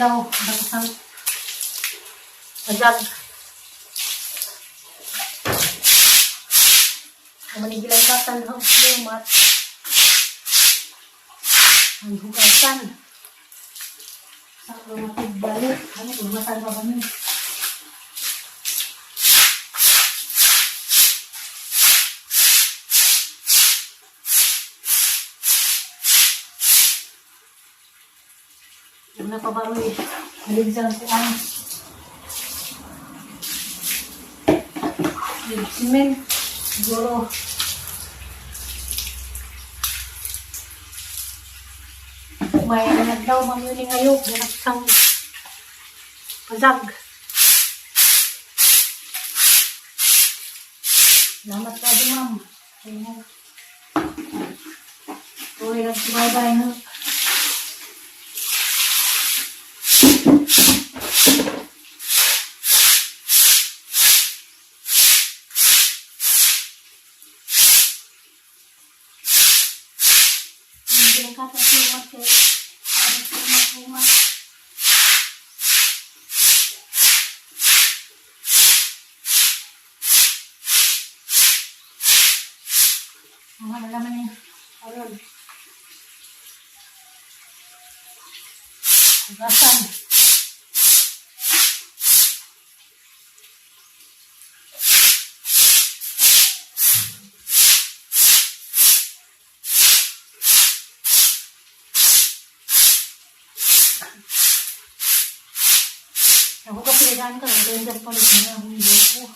daw. Tapos ang majag. Manigilan ka tanong lumat. Ang hugasan. Sa lumatid balik. Ano, hugasan pa kami. Ano pa ba ulit? Haligsan ko ang simen. Siguro may anak daw mangyuning ayok. Ganap sang pazag. Salamat ka din, ma'am. Uy, nagsibay-bay na. Lumat kayo. Lumat. Mga malaman niya. Ayun. Hugasan. Ako kapilihan ka, ang ganda palit niya ang hindi ko.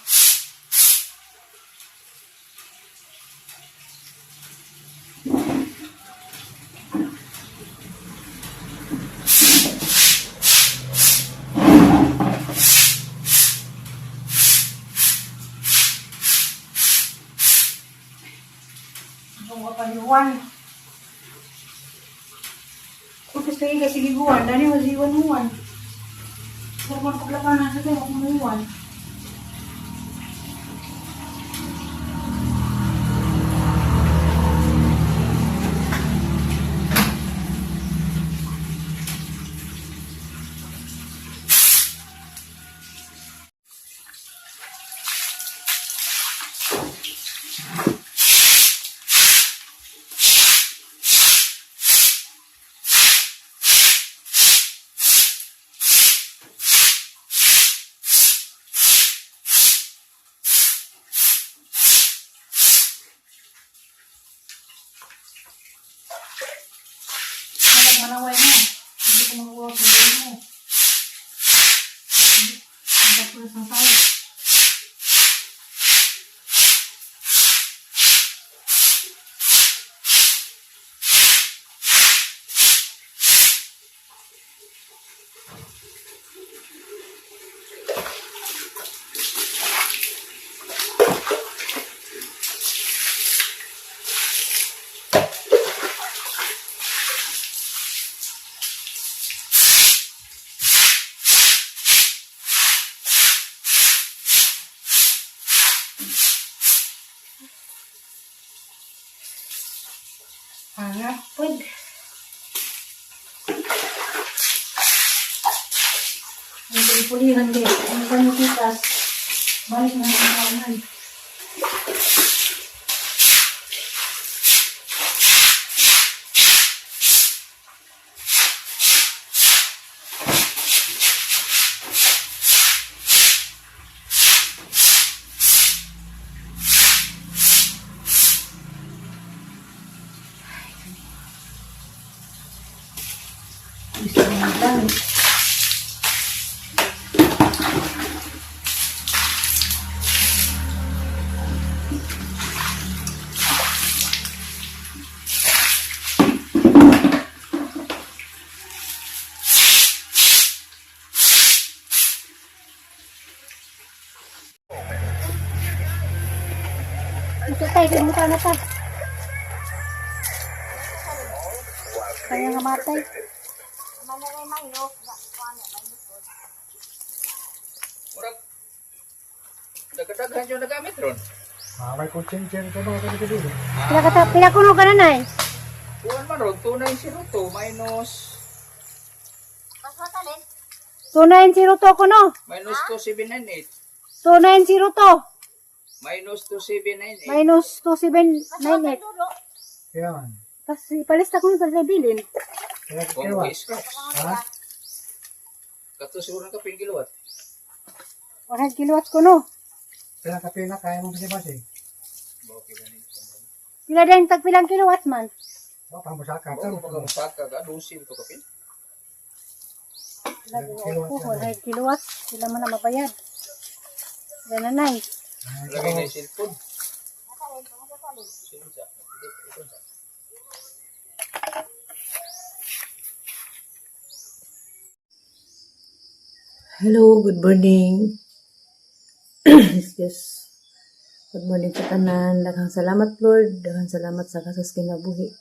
Ang kapaliwan. Kung gusto yung kasigiguan, dali masiwan-huwan. Kung magpaklapan na sa kayo, kumuliwan. Manaway mo. Hindi ko makuha sa buhay mo. Ang tapos ng sayo. Hanap pud. Ang pulihan din. Ang panitikas. Balik na ang kawanan. Gusto mo lang. Ito tayo, mukha na pa. Kaya nga matay. Dagdag yung nagamit ron. May kutsing-tsing ka ba? Pinakulo ka na na eh. Kuhan man ron, 2,902 minus... Mas matalit. 2902 ko no. Minus 2798. 2902. Minus 2798. Minus 2798. Kaya man. Kasi palista ko yung bilin. Kaya Kung kaya. scratch. Ha? Kato siguro ng kaping kiluwat. 100 kilowatts ko no. Kaya kape na kaya mo basi-basi. Okay na nito. Sila din tagpilang kilowatts man. O, pang masaka. Bago pag masaka ka, dosin to kapin. Sila din ako, 100 kilowatts. Sila man na mabayad. Sila na nai. Lagay na yung cellphone. Cellphone sa. Hello, good morning. Yes. Good morning sa tanan. Daghang salamat Lord. Daghang salamat sa kasas kinabuhi.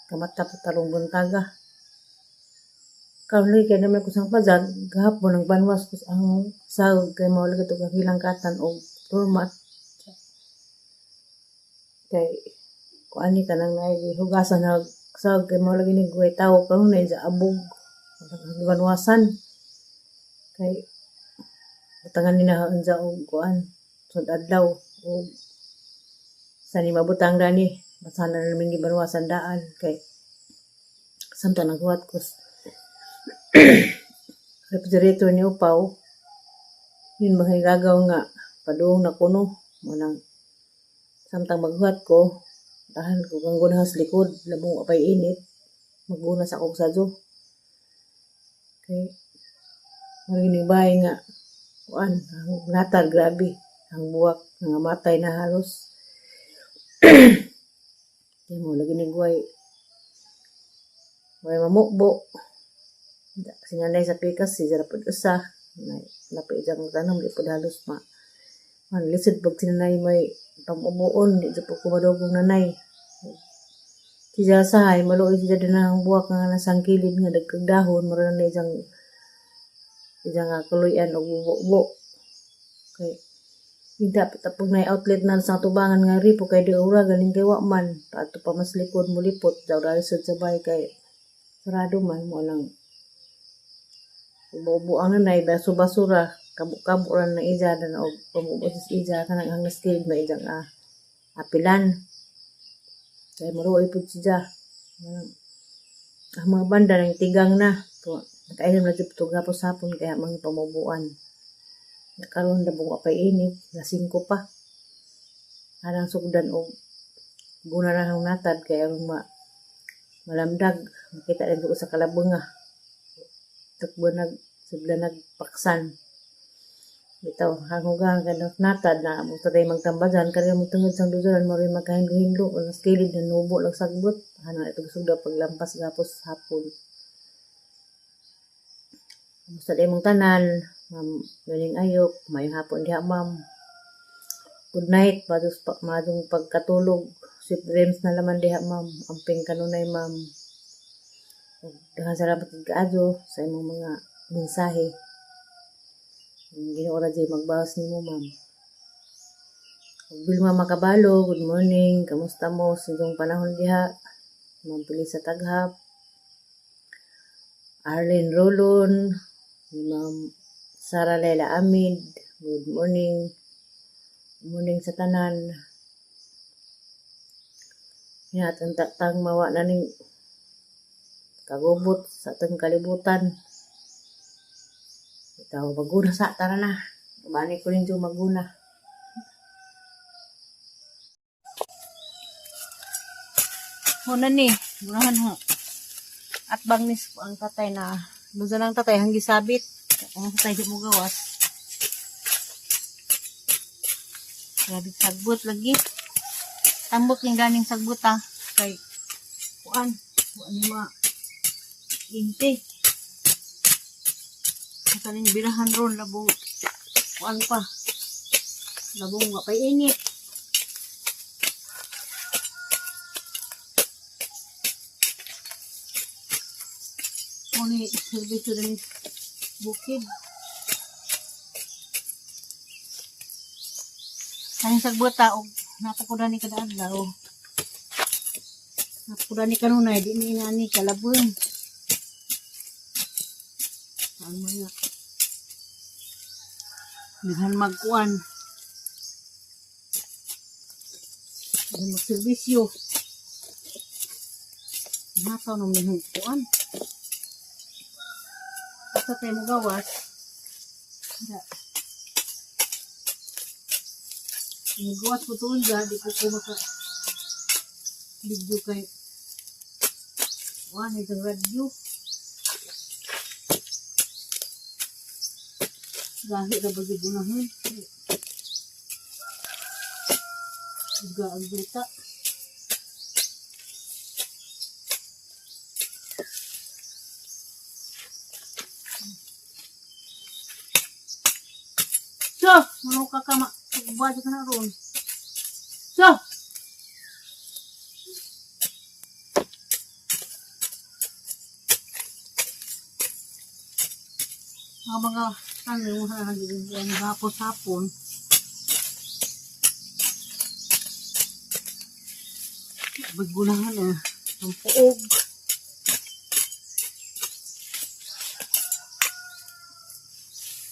Kamata po tarong buntaga. Kauli kay naman kusang pazag. Gahapon ang banwas kus ang sahog kay mawala ito kahilang katan o turmat. Kay kuani ka nang hugasan na sahog kay mawala ginigway tao kanunay sa abog. Banwasan. Kay butangan ni na unsa og kuan sud adlaw o sa ni mabutang gani basana na namin gibanwasan daan kay samtang naghuwat ko refrigerator ni upaw yun mahigagaw nga padung na kuno mo nang samtang maghuwat ko dahil ko kang gunahas likod labong apay init magbunas akong sadyo kay marinig bahay nga kuan ang latar grabe ang buwak nga matay na halos kaya mo lagi nigway way mamukbo sinanay sa pikas si jara pud usa napay jang tanong di pud halos man lisod pag sinanay may pamubuon di jud ko madugong nanay si jara sahay maluoy si jara na ang buwak nga nasangkilid nga dagkag dahon mura na jang nga kuluyan o bubo kay hindi dapat tapos na outlet na sa tubangan nga ripo kay di ura galing kay wakman ato pa mas likod mo lipot daw dahil sa sabay kay sarado man mo lang bubo ang nanay baso basura kabuk-kabuk ran na ija na og pamubusis ija kanang ang skilled na ija apilan kay maruoy pud siya ang mga banda ng tigang na to nakainom na dito gapos hapon kaya mga pamubuan. Nakaroon na bunga pa init, lasing ko pa. Anang sugdan o guna na ng natad kaya malamdag. Makita rin ko sa kalabunga. Takbo sugdan nagpaksan. Bitaw, hangugang ka natad na mo tayo magtambasan. Kaya mo tungod sa duduran mo rin magkahinlo-hinlo. O naskilid na nubo lang sagbot. Ano ito sugdan paglampas gapos hapon. Gusto din mong tanan, ma'am, galing ayok, mayong hapon diha, ma'am. Good night, madung pagkatulog, sweet dreams na laman diha, ma'am. Amping kanunay, ma'am. Daghang salamat kaayo sa imong mga mensahe. Ginoo ra jay magbawas nimo, ma'am. Bilma Makabalo, good morning. Kamusta mo sa iyong panahon diha? Ma'am Pili sa Taghap. Arlene Rolon, Ma'am Sara Lela Amid, good morning. Good morning sa tanan. Yan, tang mawa na ning kagubot sa atong kalibutan. Ikaw, maguna sa, tara na. Bani ko rin yung maguna. Muna ni, gunahan ho. At bangnis po ang tatay na lusa ng tatay hanggi sabit. Ang tatay di mo gawas. Grabe sagbot lagi. Tambok yung ganing sagbot kay kuan ni ma inti. Kaning birahan ron labong kuan pa. Labong nga pa init. Ni service rin bukid. Kaning sagbota og napakuda ni kada adlaw. Napakuda ni kanunay di ni inani kalabon. Ang mga Naghan magkuan. Naghan magservisyo. Nataw na may magkuan. Basta tayo mo gawas. Magawas po tuon dyan. Di ko maka video kay wala itong radio. Gahi na ba yung gunahin? Iga ang duta. So, ano ka kama? Pagbuhat ka na ron. So, mga ano yung hanggang hapon-hapon. Bagulahan ang puog.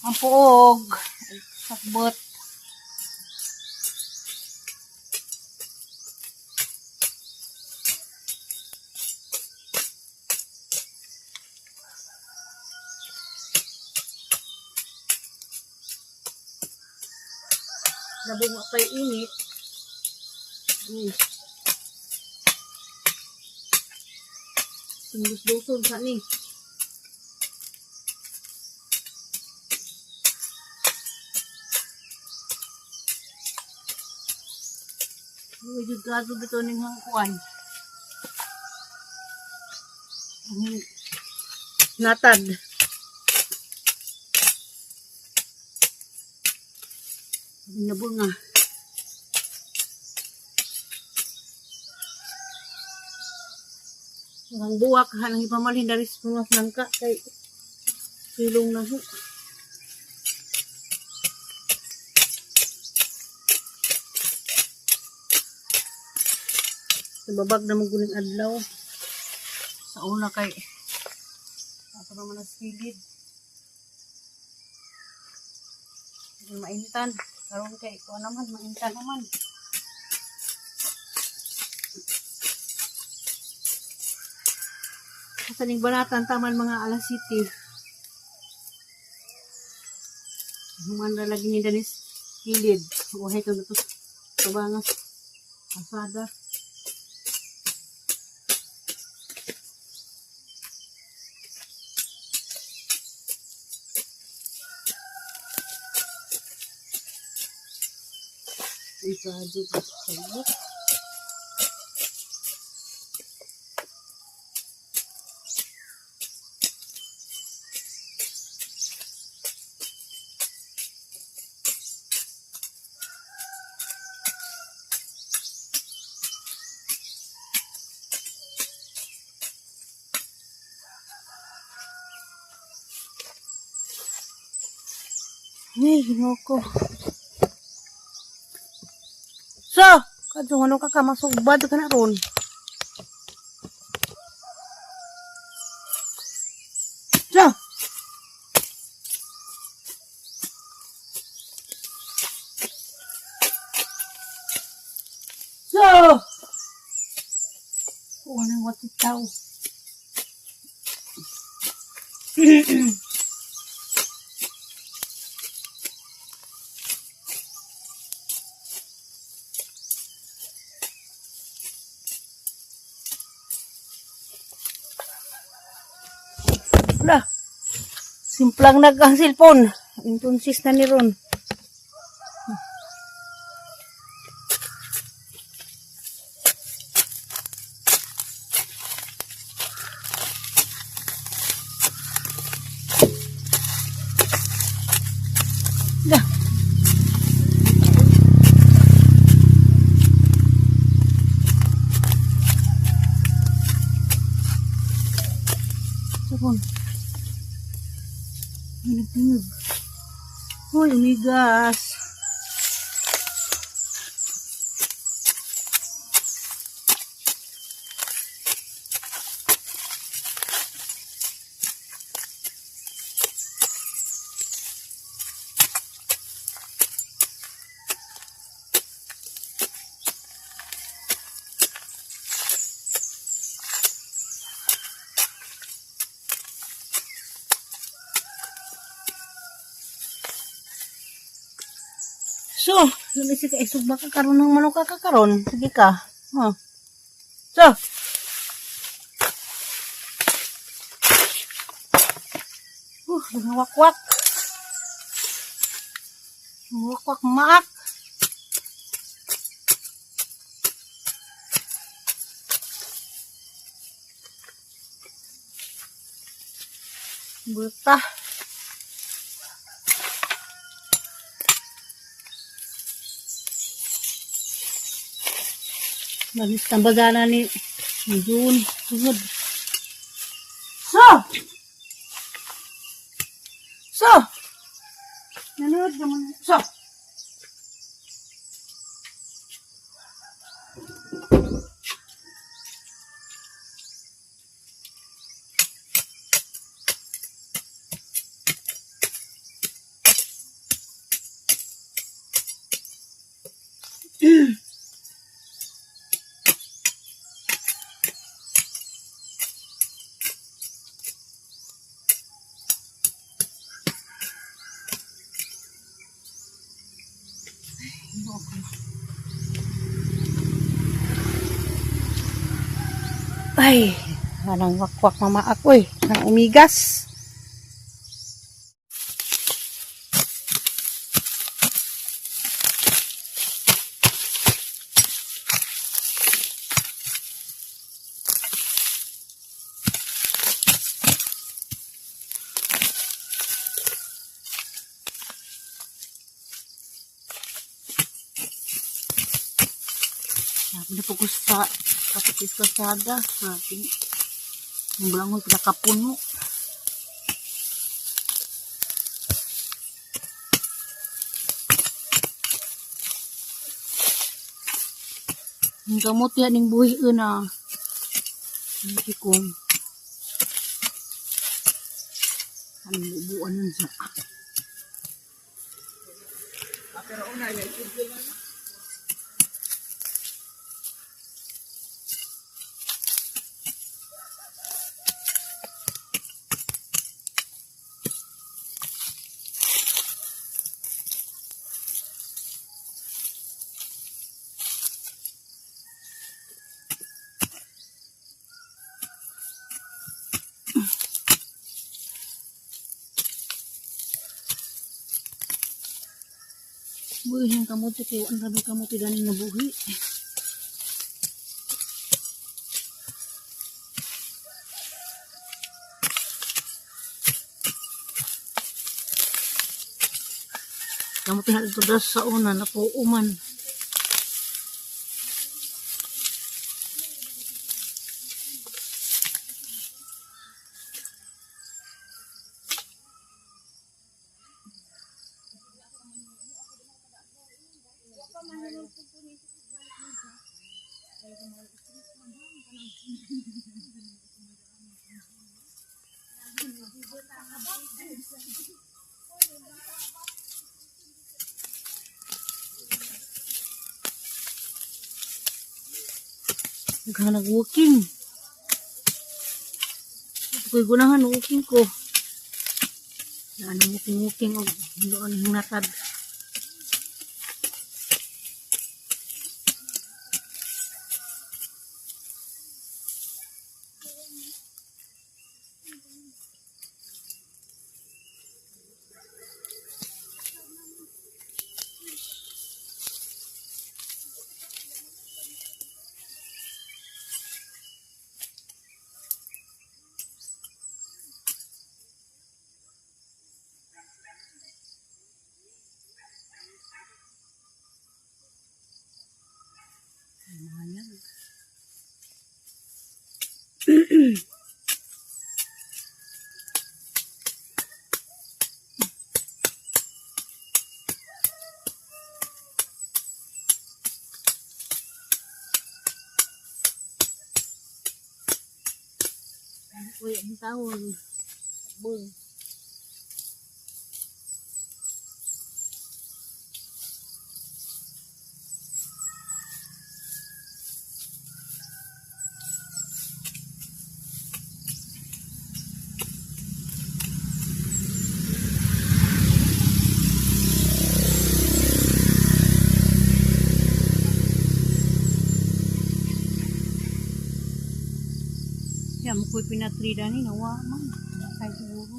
Ang puog. Sakbot. Nabunga kay init. Tundus-dusun sa ni. Uy, jugado dito ning hangkuan. Natad. Nabunga. Ang buwak hanang ipamalhin dari sa mga nangka kay silong na ho. Sa babag na maguling adlaw. Sa una kay ako naman ang silid. Maintan. Karon kay ko naman maintan naman. Sa ning banatan taman mga alas 7. Human na lagi ni danis kilid. Uhay ka dito sa bangas. Asada. Isado ka sa iyo. Ay, hinoko. So, kadung ano ka masubad ka na ron. So. So. Wanang wati tao. Lah, simplang nagang cellphone. Intunsis na ni Ron. Lah. Cellphone. Hinag-hinag. Uy, umigas. So, labi si ka isog baka karon ng manok ka karon. Sige ka. Oh. So. Wakwak. Wakwak maak. Buta. Manis tambagana ni June. Sugod. So. Nanood naman. So. Ay, anang wakwak mama ako eh. Anang umigas. Sabi na po ko sa kapitis kasada. Sabi, yung bulangon pinakapuno. Ang gamot yan yung buhi na. Hindi kong ano bubuan nun sa buhi yung kamote kayo. Ang dami kamote ganing na buhi. Kamote na ito das sa una na po uman. Nag-walking. Ito ko'y gunahan, walking ko. Ano walking o doon yung natad. Uy, ang tawon. Bung. mo ko pinatrida ni nawa man. Kaya siguro.